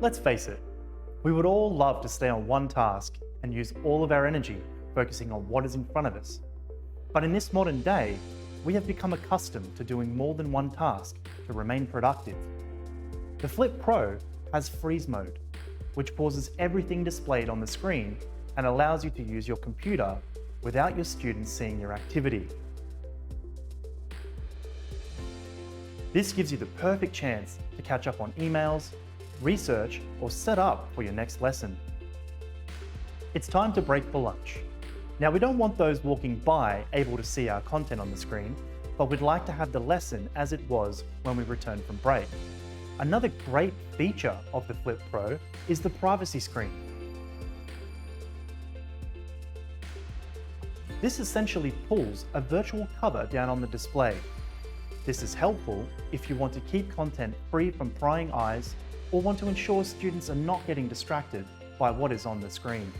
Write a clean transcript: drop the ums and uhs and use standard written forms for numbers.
Let's face it, we would all love to stay on one task and use all of our energy focusing on what is in front of us. But in this modern day, we have become accustomed to doing more than one task to remain productive. The Flip Pro has freeze mode, which pauses everything displayed on the screen and allows you to use your computer without your students seeing your activity. This gives you the perfect chance to catch up on emails, research, or set up for your next lesson. It's time to break for lunch. Now, we don't want those walking by able to see our content on the screen, but we'd like to have the lesson as it was when we returned from break. Another great feature of the Flip Pro is the privacy screen. This essentially pulls a virtual cover down on the display. This is helpful if you want to keep content free from prying eyes or want to ensure students are not getting distracted by what is on the screen.